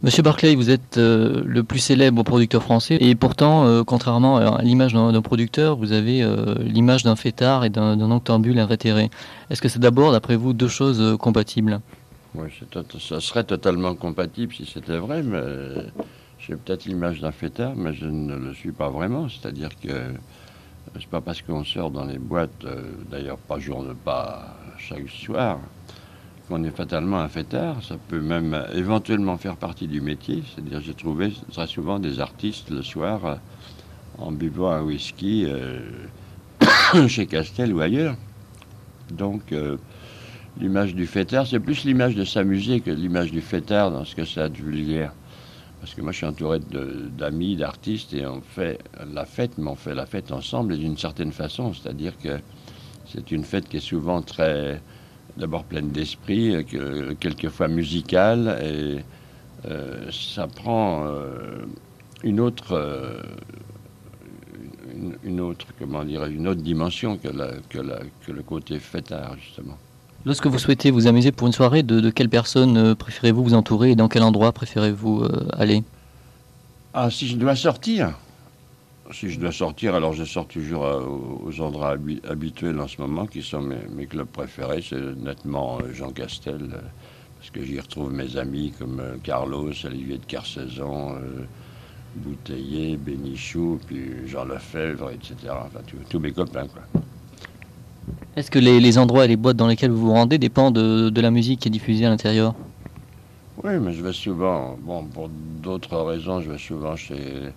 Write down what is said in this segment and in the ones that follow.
Monsieur Barclay, vous êtes le plus célèbre producteur français et pourtant, contrairement à l'image d'un producteur, vous avez l'image d'un fêtard et d'un octambule invétéré. Est-ce que c'est d'abord, d'après vous, deux choses compatibles? Oui, ça serait totalement compatible si c'était vrai, mais j'ai peut-être l'image d'un fêtard, mais je ne le suis pas vraiment. C'est-à-dire que c'est pas parce qu'on sort dans les boîtes, d'ailleurs pas chaque soir, qu'on est fatalement un fêtard. Ça peut même éventuellement faire partie du métier. C'est-à-dire j'ai trouvé très souvent des artistes le soir en buvant un whisky chez Castel ou ailleurs. Donc l'image du fêtard, c'est plus l'image de s'amuser que l'image du fêtard dans ce que ça a de vulgaire. Parce que moi, je suis entouré d'amis, d'artistes, et on fait la fête, mais on fait la fête ensemble et d'une certaine façon. C'est-à-dire que c'est une fête qui est souvent d'abord pleine d'esprit, quelquefois musicale, et ça prend une autre, comment dire, une autre dimension que le côté fêtard, justement. Lorsque vous souhaitez vous amuser pour une soirée, de quelle personne préférez-vous vous entourer et dans quel endroit préférez-vous aller? Ah, si je dois sortir, alors je sors toujours aux endroits habituels en ce moment, qui sont mes clubs préférés. C'est nettement Jean Castel, parce que j'y retrouve mes amis comme Carlos, Olivier de Kersauzon, Bouteiller, Bénichou, puis Jean Lefebvre, etc. Enfin, tous mes copains, quoi. Est-ce que les endroits et les boîtes dans lesquelles vous vous rendez dépendent de la musique qui est diffusée à l'intérieur? Oui, mais je vais souvent, bon, pour d'autres raisons, je vais souvent chez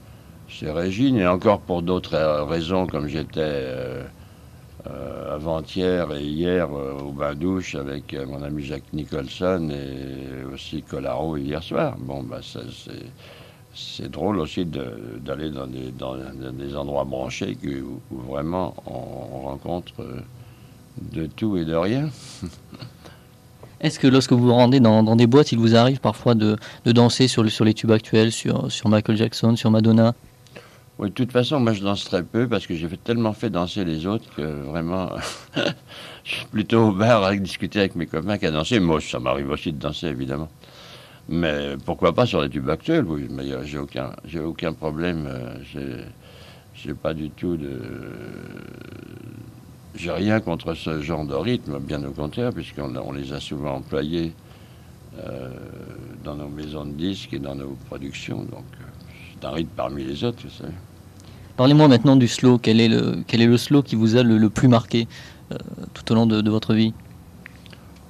Régine, et encore pour d'autres raisons, comme j'étais avant-hier et hier au bain-douche avec mon ami Jacques Nicholson et aussi Colaro hier soir. Bon, bah, c'est drôle aussi d'aller dans des endroits branchés où vraiment on rencontre de tout et de rien. Est-ce que lorsque vous vous rendez dans des boîtes, il vous arrive parfois de danser sur les tubes actuels, sur Michael Jackson, sur Madonna? Oui, de toute façon, moi je danse très peu parce que tellement fait danser les autres que vraiment je suis plutôt au bar à discuter avec mes copains qu'à danser. Moi, ça m'arrive aussi de danser évidemment. Mais pourquoi pas sur les tubes actuels, oui, mais j'ai aucun problème. J'ai pas du tout de. J'ai rien contre ce genre de rythme, bien au contraire, puisqu'on les a souvent employés euh, dans nos maisons de disques et dans nos productions. Donc, c'est un rythme parmi les autres, vous savez. Parlez-moi maintenant du slow. Quel est le slow qui vous a le plus marqué euh, tout au long de votre vie?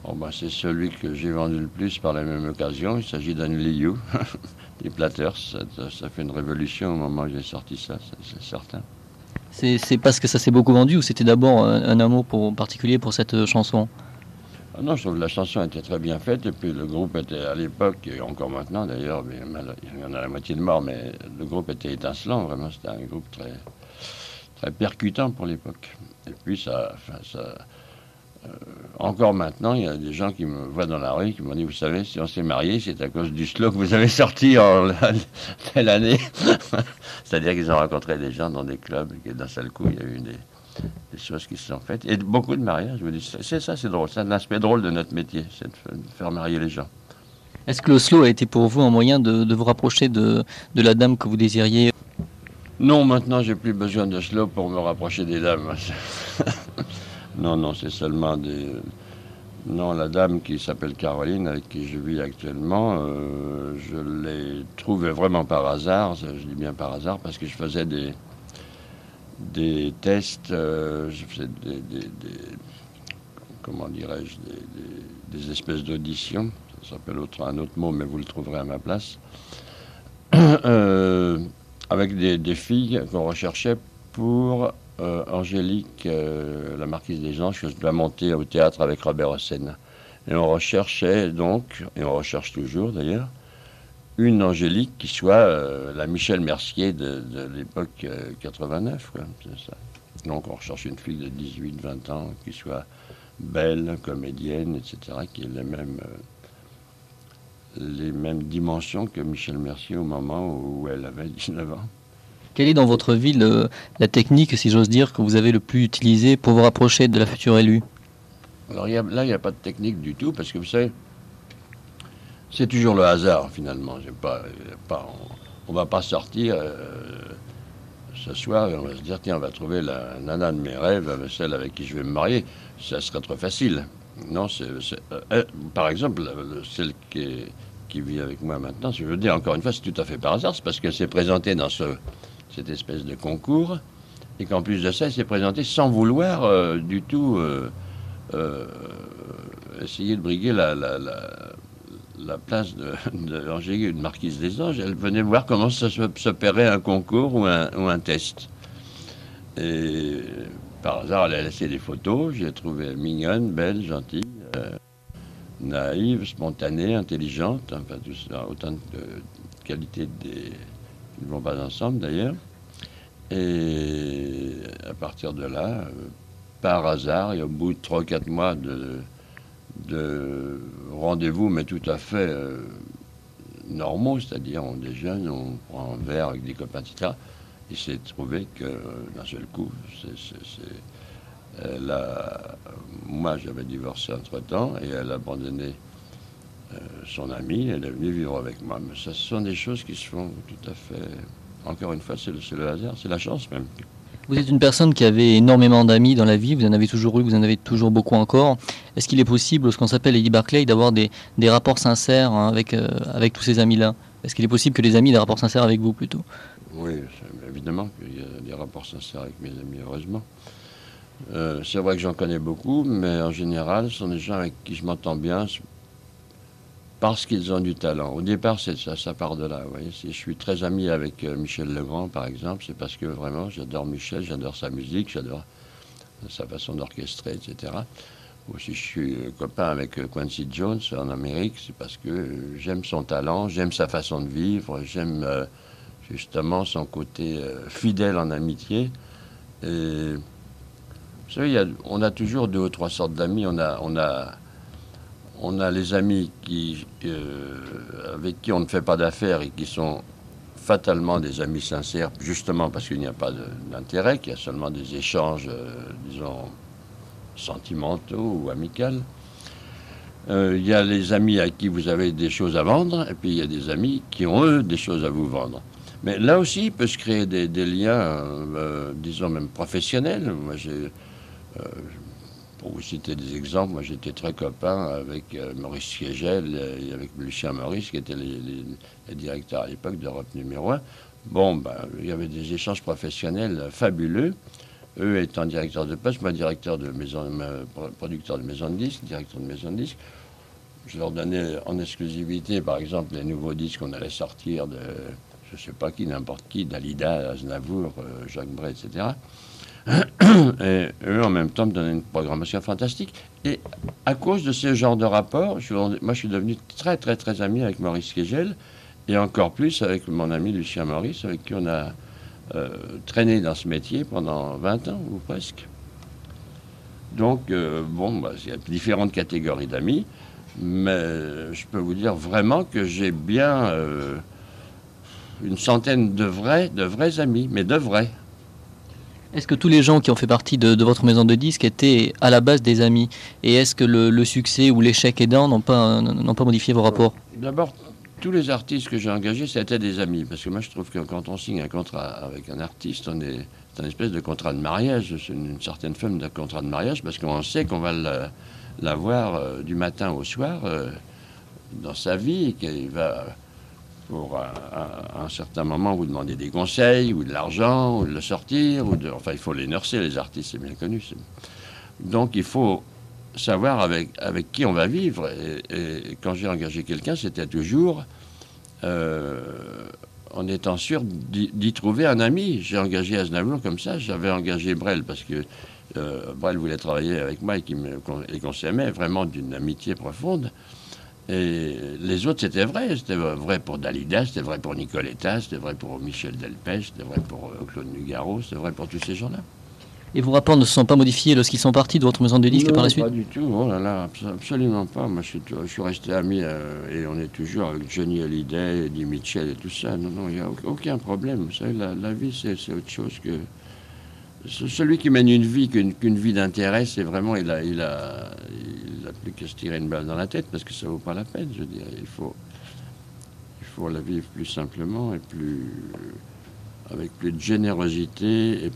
Bon, ben, c'est celui que j'ai vendu le plus par la même occasion. Il s'agit d'un Liu, des Platters. Ça fait une révolution au moment où j'ai sorti ça, c'est certain. C'est parce que ça s'est beaucoup vendu ou c'était d'abord un amour particulier pour cette chanson? Ah non, je trouve que la chanson était très bien faite, et puis le groupe était à l'époque, et encore maintenant d'ailleurs, il y en a la moitié de mort, mais le groupe était étincelant, vraiment, c'était un groupe très percutant pour l'époque. Et puis encore maintenant, il y a des gens qui me voient dans la rue, qui m'ont dit, vous savez, si on s'est marié, c'est à cause du slow que vous avez sorti en telle année. C'est-à-dire qu'ils ont rencontré des gens dans des clubs, et que d'un seul coup, il y a eu des choses qui se sont faites. Et beaucoup de mariages, je me dis, c'est drôle, c'est un aspect drôle de notre métier, c'est de faire marier les gens. Est-ce que le slow a été pour vous un moyen de vous rapprocher de la dame que vous désiriez? Non, maintenant, j'ai plus besoin de slow pour me rapprocher des dames. Non, non, c'est seulement des. Non, la dame qui s'appelle Caroline, avec qui je vis actuellement, je l'ai trouvée vraiment par hasard. Je dis bien par hasard parce que je faisais des tests, je faisais comment dirais-je, des espèces d'auditions. Ça s'appelle un autre mot, mais vous le trouverez à ma place. Euh, avec des filles qu'on recherchait pour Angélique, la marquise des Anges, que je dois monter au théâtre avec Robert Hossein. Et on recherchait donc, et on recherche toujours d'ailleurs, une Angélique qui soit la Michel Mercier de l'époque 89. Quoi, c'est ça. Donc on recherche une fille de 18-20 ans qui soit belle, comédienne, etc., qui ait les mêmes dimensions que Michel Mercier au moment où elle avait 19 ans. Quelle est dans votre vie la technique, si j'ose dire, que vous avez le plus utilisée pour vous rapprocher de la future élue? Alors là, il n'y a pas de technique du tout, parce que vous savez, C'est toujours le hasard, finalement. On va pas sortir ce soir et on va se dire, tiens, on va trouver la nana de mes rêves, celle avec qui je vais me marier. Ça serait trop facile. Non, par exemple, celle qui vit avec moi maintenant, je veux dire, encore une fois, c'est tout à fait par hasard. C'est parce qu'elle s'est présentée dans cette espèce de concours et qu'en plus de ça, elle s'est présentée sans vouloir du tout essayer de briguer la place d'Angélique, de Marquise des Anges. Elle venait voir comment ça s'opérait un concours ou un test. Et par hasard, elle a laissé des photos. J'ai trouvé mignonne, belle, gentille, naïve, spontanée, intelligente. Enfin, tout ça, autant de qualités qui ne vont pas ensemble d'ailleurs. Et à partir de là, par hasard, et au bout de 3 ou 4 mois de rendez-vous, mais tout à fait normaux, c'est-à-dire on déjeune, on prend un verre avec des copains, etc. Il s'est trouvé que d'un seul coup, moi j'avais divorcé entre-temps et elle a abandonné son ami, elle est venue vivre avec moi. Mais ça, ce sont des choses qui se font tout à fait... Encore une fois, c'est le hasard, c'est la chance même. Vous êtes une personne qui avait énormément d'amis dans la vie, vous en avez toujours eu, vous en avez toujours beaucoup encore. Est-ce qu'il est possible, lorsqu'on s'appelle Eddie Barclay, d'avoir des rapports sincères hein, avec tous ces amis-là? Est-ce qu'il est possible que les amis aient des rapports sincères avec vous plutôt? Oui, évidemment qu'il y a des rapports sincères avec mes amis, heureusement. C'est vrai que j'en connais beaucoup, mais en général, ce sont des gens avec qui je m'entends bien parce qu'ils ont du talent. Au départ, ça part de là. Vous voyez. Si je suis très ami avec Michel Legrand, par exemple, c'est parce que vraiment, j'adore Michel, j'adore sa musique, j'adore sa façon d'orchestrer, etc. Ou si je suis copain avec Quincy Jones en Amérique, c'est parce que j'aime son talent, j'aime sa façon de vivre, j'aime justement son côté fidèle en amitié. Et vous savez, on a toujours 2 ou 3 sortes d'amis. On a les amis avec qui on ne fait pas d'affaires et qui sont fatalement des amis sincères, justement parce qu'il n'y a pas d'intérêt, qu'il y a seulement des échanges, disons, sentimentaux ou amicaux. Il y a les amis à qui vous avez des choses à vendre, et puis il y a des amis qui ont, eux, des choses à vous vendre. Mais là aussi, il peut se créer des liens, disons même professionnels. Moi, pour vous citer des exemples, moi j'étais très copain avec Maurice Siegel et avec Lucien Maurice, qui étaient les directeurs à l'époque d'Europe numéro 1. Bon, il y avait des échanges professionnels fabuleux. Eux étant directeurs de poste, moi producteur de maison de disques, directeur de maison de disques. Je leur donnais en exclusivité, par exemple, les nouveaux disques qu'on allait sortir de, je ne sais pas qui, n'importe qui, Dalida, Aznavour, Jacques Brel, etc. Et eux, en même temps, me donnaient une programmation fantastique. Et à cause de ce genre de rapport, moi, je suis devenu très, très, très ami avec Maurice Kegel, et encore plus avec mon ami Lucien Maurice, avec qui on a traîné dans ce métier pendant 20 ans, ou presque. Donc, il y a différentes catégories d'amis, mais je peux vous dire vraiment que j'ai bien une centaine de vrais amis, mais de vrais. Est-ce que tous les gens qui ont fait partie de votre maison de disques étaient à la base des amis? Et est-ce que le succès ou l'échec aidant n'ont pas modifié vos rapports? D'abord, tous les artistes que j'ai engagés, c'était des amis. Parce que moi, je trouve que quand on signe un contrat avec un artiste, c'est un espèce de contrat de mariage. C'est une certaine forme de contrat de mariage parce qu'on sait qu'on va la voir du matin au soir dans sa vie et qu'il va... pour à un certain moment vous demander des conseils ou de l'argent ou de le sortir enfin il faut les nurser, les artistes, c'est bien connu. Donc il faut savoir avec qui on va vivre et quand j'ai engagé quelqu'un, c'était toujours en étant sûr d'y trouver un ami. J'ai engagé Aznavour comme ça, j'avais engagé Brel parce que Brel voulait travailler avec moi et qu'on s'aimait vraiment d'une amitié profonde. Et les autres, c'était vrai. C'était vrai pour Dalida, c'était vrai pour Nicoletta, c'était vrai pour Michel Delpech, c'était vrai pour Claude Nougaro, c'était vrai pour tous ces gens-là. Et vos rapports ne se sont pas modifiés lorsqu'ils sont partis de votre maison de disques par la suite? Pas du tout. Oh là là, absolument pas. Moi, je suis resté ami et on est toujours avec Johnny Hallyday, Eddie Mitchell et tout ça. Non, il n'y a aucun problème. Vous savez, la vie, c'est autre chose que... Celui qui mène une vie qu'une vie d'intérêt, c'est vraiment, il a plus qu'à se tirer une balle dans la tête parce que ça vaut pas la peine. Je veux dire, il faut faut la vivre plus simplement et avec plus de générosité et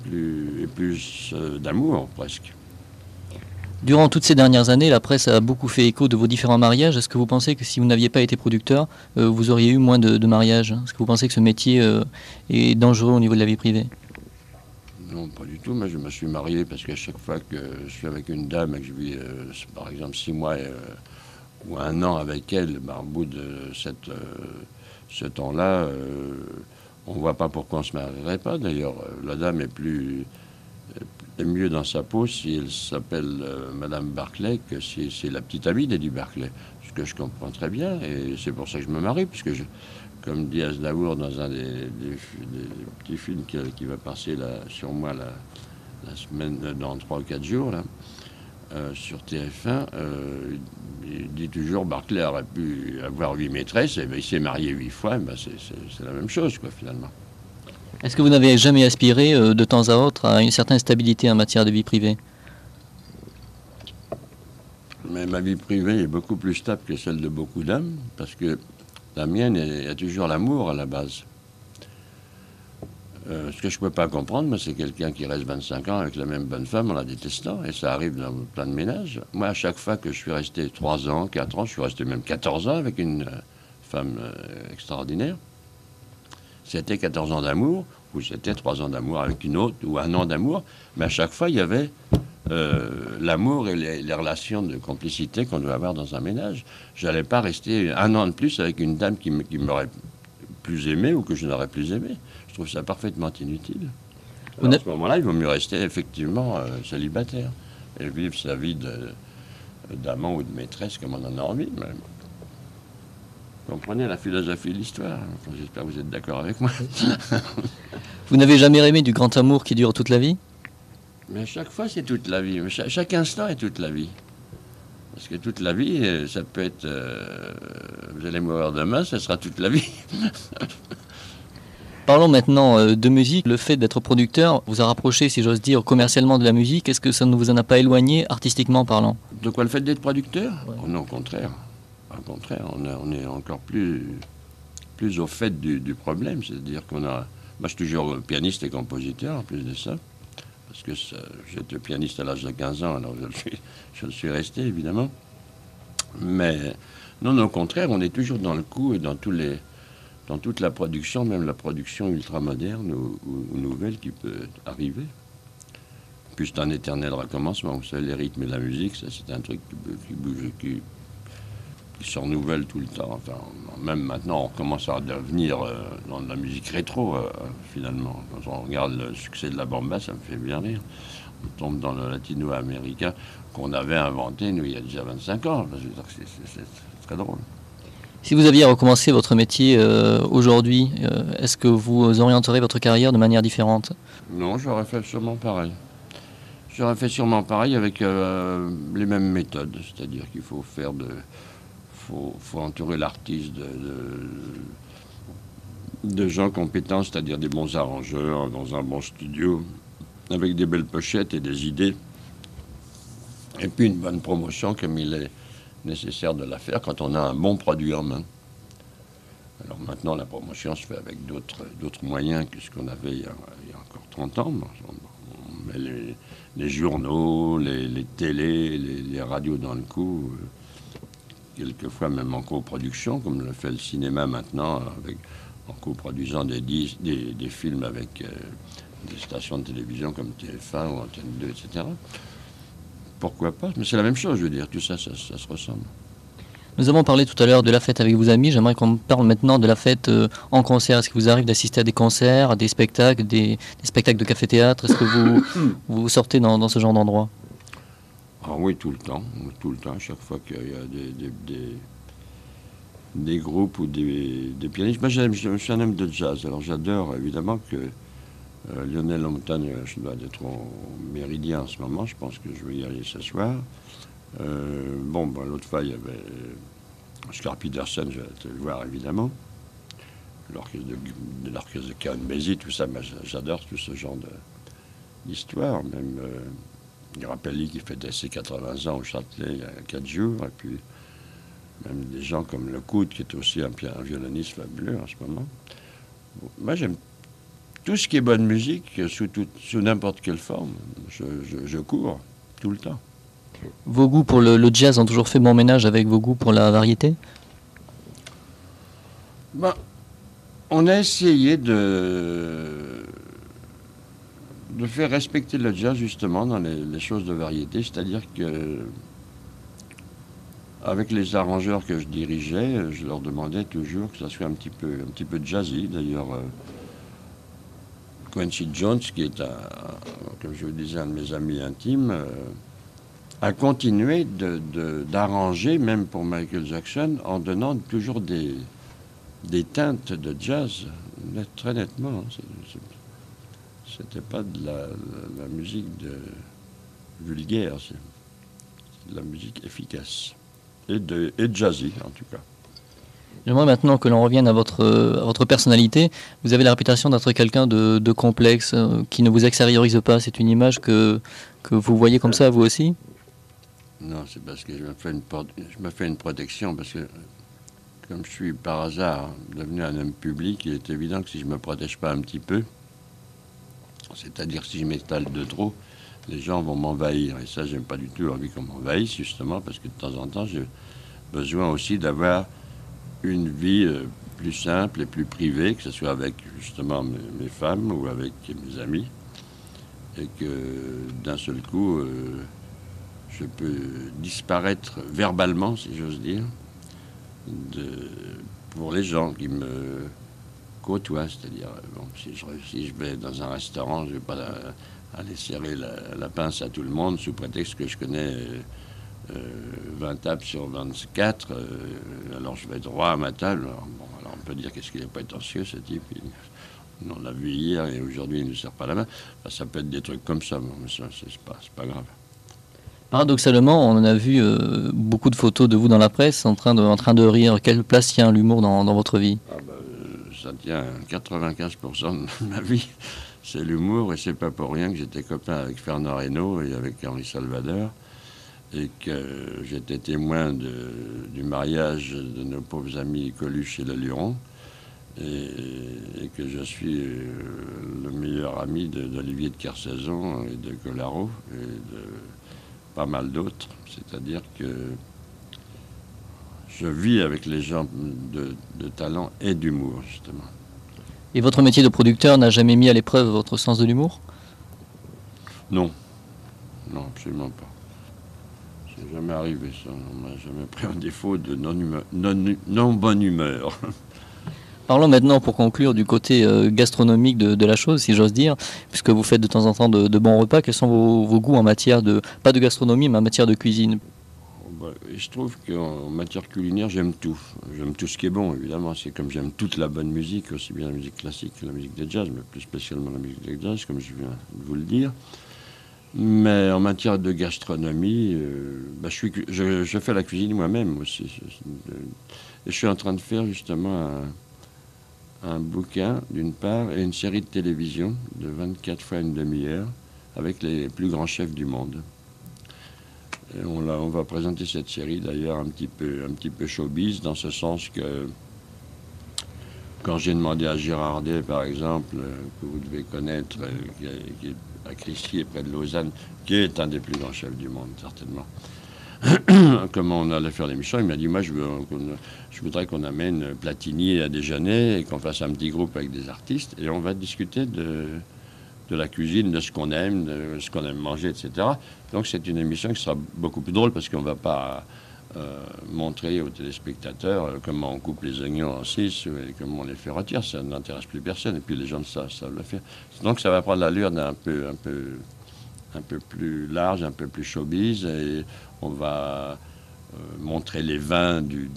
plus d'amour, presque. Durant toutes ces dernières années, la presse a beaucoup fait écho de vos différents mariages. Est-ce que vous pensez que si vous n'aviez pas été producteur, vous auriez eu moins de mariages? Est-ce que vous pensez que ce métier est dangereux au niveau de la vie privée? Non, pas du tout. Moi, je me suis marié parce qu'à chaque fois que je suis avec une dame et que je vis, par exemple, 6 mois ou 1 an avec elle, au bout de ce temps-là, on ne voit pas pourquoi on ne se marierait pas. D'ailleurs, la dame est mieux dans sa peau si elle s'appelle Madame Barclay que si c'est la petite amie d'Eddie Barclay. Ce que je comprends très bien, et c'est pour ça que je me marie, puisque comme dit Aznavour dans un des petits films qui va passer sur moi la semaine, dans 3 ou 4 jours, là, sur TF1, il dit toujours Barclay aurait pu avoir 8 maîtresses, et il s'est marié 8 fois, et c'est la même chose, quoi, finalement. Est-ce que vous n'avez jamais aspiré de temps à autre à une certaine stabilité en matière de vie privée? Mais ma vie privée est beaucoup plus stable que celle de beaucoup d'hommes, parce que la mienne, il y a toujours l'amour à la base. Ce que je ne peux pas comprendre, c'est quelqu'un qui reste 25 ans avec la même bonne femme en la détestant, et ça arrive dans plein de ménages. Moi, à chaque fois que je suis resté 3 ans, 4 ans, je suis resté même 14 ans avec une femme extraordinaire, c'était 14 ans d'amour, ou c'était 3 ans d'amour avec une autre, ou 1 an d'amour, mais à chaque fois, il y avait l'amour et les relations de complicité qu'on doit avoir dans un ménage. Je n'allais pas rester 1 an de plus avec une dame qui m'aurait plus aimé ou que je n'aurais plus aimé. Je trouve ça parfaitement inutile. Alors, à ce moment-là, il vaut mieux rester effectivement célibataire et vivre sa vie d'amant ou de maîtresse comme on en a envie. Mais comprenez la philosophie de l'histoire. J'espère que vous êtes d'accord avec moi. Vous n'avez jamais aimé du grand amour qui dure toute la vie? Mais à chaque fois, c'est toute la vie. Chaque instant est toute la vie. Parce que toute la vie, ça peut être... vous allez mourir demain, ça sera toute la vie. Parlons maintenant de musique. Le fait d'être producteur vous a rapproché, si j'ose dire, commercialement de la musique. Est-ce que ça ne vous en a pas éloigné, artistiquement parlant? De quoi, le fait d'être producteur? Ouais. Oh non, au contraire. Au contraire, on est encore plus au fait du problème. C'est-à-dire qu'on a... Moi, je suis toujours pianiste et compositeur, en plus de ça. Parce que j'étais pianiste à l'âge de 15 ans, alors je le suis resté, évidemment. Mais non, au contraire, on est toujours dans le coup et dans toute la production, même la production ultramoderne ou nouvelle qui peut arriver. Puis c'est un éternel recommencement. Vous savez, les rythmes et la musique, ça, c'est un truc qui bouge, qui se renouvelle tout le temps. Enfin, même maintenant, on commence à devenir dans de la musique rétro, finalement. Quand on regarde le succès de la bamba, ça me fait bien rire. On tombe dans le latino-américain qu'on avait inventé, nous, il y a déjà 25 ans. C'est très drôle. Si vous aviez recommencé votre métier aujourd'hui, est-ce que vous orienterez votre carrière de manière différente? Non, j'aurais fait sûrement pareil. J'aurais fait sûrement pareil avec les mêmes méthodes. C'est-à-dire qu'il faut faire faut entourer l'artiste de gens compétents, c'est-à-dire des bons arrangeurs, dans un bon studio, avec des belles pochettes et des idées. Et puis une bonne promotion, comme il est nécessaire de la faire quand on a un bon produit en main. Alors maintenant, la promotion se fait avec d'autres moyens que ce qu'on avait il y a encore 30 ans. On met les journaux, les télés, les radios dans le coup. Quelquefois même en coproduction, comme le fait le cinéma maintenant, en coproduisant des films avec des stations de télévision comme TF1 ou Antenne 2, etc. Pourquoi pas? Mais c'est la même chose, je veux dire, tout ça se ressemble. Nous avons parlé tout à l'heure de la fête avec vos amis. J'aimerais qu'on parle maintenant de la fête en concert. Est-ce qu'il vous arrive d'assister à des concerts, à des spectacles, des spectacles de café-théâtre? Est-ce que vous sortez dans ce genre d'endroit? Ah oui, tout le temps, à chaque fois qu'il y a des groupes ou des pianistes. Moi, je suis un homme de jazz, alors j'adore évidemment que Lionel Montagne, je dois être au Méridien en ce moment, je pense que je vais y aller ce soir. L'autre fois, il y avait Oscar Peterson, je vais te le voir évidemment. L'orchestre de Karen Basie, tout ça, j'adore tout ce genre d'histoire, même... Grappelli qui fêtait ses 80 ans au Châtelet il y a 4 jours. Et puis même des gens comme Lecout, qui est aussi un violoniste fabuleux en ce moment. Moi, j'aime tout ce qui est bonne musique, sous n'importe quelle forme. Je cours tout le temps. Vos goûts pour le jazz ont toujours fait bon ménage avec vos goûts pour la variété? Ben, on a essayé de faire respecter le jazz justement dans les choses de variété, c'est-à-dire que avec les arrangeurs que je dirigeais, je leur demandais toujours que ça soit un petit peu jazzy. D'ailleurs, Quincy Jones, qui est, comme je vous disais, un de mes amis intimes, a continué d'arranger, même pour Michael Jackson, en donnant toujours des teintes de jazz, très nettement. C'était pas de la musique vulgaire, c'est de la musique efficace. Et jazzy, en tout cas. J'aimerais maintenant que l'on revienne à votre personnalité. Vous avez la réputation d'être quelqu'un de complexe, qui ne vous extériorise pas. C'est une image que vous voyez comme ça, vous aussi? Non, c'est parce que je me fais une protection, parce que comme je suis par hasard devenu un homme public, il est évident que si je ne me protège pas un petit peu, c'est-à-dire si je m'étale de trop, les gens vont m'envahir. Et ça, j'aime pas du tout envie qu'on m'envahisse, justement, parce que de temps en temps, j'ai besoin aussi d'avoir une vie plus simple et plus privée, que ce soit avec justement mes femmes ou avec mes amis, et que d'un seul coup, je peux disparaître verbalement, si j'ose dire, pour les gens qui me côtoient. C'est-à-dire, bon, si je vais dans un restaurant, je ne vais pas aller serrer la pince à tout le monde sous prétexte que je connais 20 tables sur 24, alors je vais être droit à ma table. Alors on peut dire qu'est-ce qu'il est prétentieux, ce type. On l'a vu hier et aujourd'hui il ne nous serre pas la main. Enfin, ça peut être des trucs comme ça, mais ça, c'est pas grave. Paradoxalement, on a vu beaucoup de photos de vous dans la presse en train de rire. Quelle place tient l'humour dans votre vie? Ça tient 95% de ma vie. C'est l'humour, et c'est pas pour rien que j'étais copain avec Fernand Reynaud et avec Henri Salvador, et que j'étais témoin du mariage de nos pauvres amis Coluche et Le Luron, et que je suis le meilleur ami d'Olivier de Kersauzon et de Collaro et de pas mal d'autres. C'est-à-dire que je vis avec les gens de talent et d'humour, justement. Et votre métier de producteur n'a jamais mis à l'épreuve votre sens de l'humour? Non, non, absolument pas. C'est jamais arrivé, ça. On m'a jamais pris un défaut de non-bonne humeur. Parlons maintenant, pour conclure, du côté gastronomique de la chose, si j'ose dire, puisque vous faites de temps en temps de bons repas. Quels sont vos goûts en matière pas de gastronomie, mais en matière de cuisine? Je trouve qu'en matière culinaire, j'aime tout. J'aime tout ce qui est bon, évidemment. C'est comme j'aime toute la bonne musique, aussi bien la musique classique que la musique de jazz, mais plus spécialement la musique de jazz, comme je viens de vous le dire. Mais en matière de gastronomie, je fais la cuisine moi-même aussi. Et je suis en train de faire justement un bouquin, d'une part, et une série de télévision de 24 fois une demi-heure avec les plus grands chefs du monde. Et on va présenter cette série d'ailleurs un petit peu showbiz, dans ce sens que quand j'ai demandé à Girardet, par exemple, que vous devez connaître, qui est à Crissier, près de Lausanne, qui est un des plus grands chefs du monde, certainement, comment on allait faire l'émission, il m'a dit, moi, je voudrais qu'on amène Platini à déjeuner et qu'on fasse un petit groupe avec des artistes, et on va discuter de la cuisine, de ce qu'on aime manger, etc. Donc c'est une émission qui sera beaucoup plus drôle, parce qu'on ne va pas montrer aux téléspectateurs comment on coupe les oignons en 6 et comment on les fait rôtir. Ça n'intéresse plus personne, et puis les gens savent le faire. Donc ça va prendre l'allure d'un un peu plus large, un peu plus showbiz, et on va montrer les vins du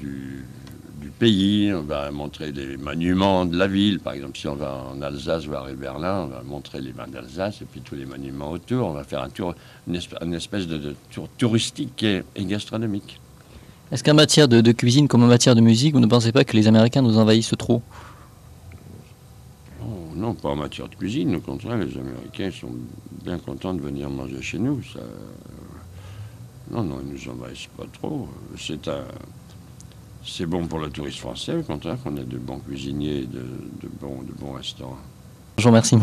pays, on va montrer les monuments de la ville. Par exemple, si on va en Alsace voir Berlin, on va montrer les vins d'Alsace et puis tous les monuments autour. On va faire un tour, une espèce de tour touristique et gastronomique. Est-ce qu'en matière de cuisine comme en matière de musique, vous ne pensez pas que les Américains nous envahissent trop? Oh, non, pas en matière de cuisine. Au contraire, les Américains sont bien contents de venir manger chez nous. Ça... Non, ils ne nous envahissent pas trop. c'est bon pour le touriste français, au contraire, qu'on ait de bons cuisiniers et de bons restaurants. Je vous remercie.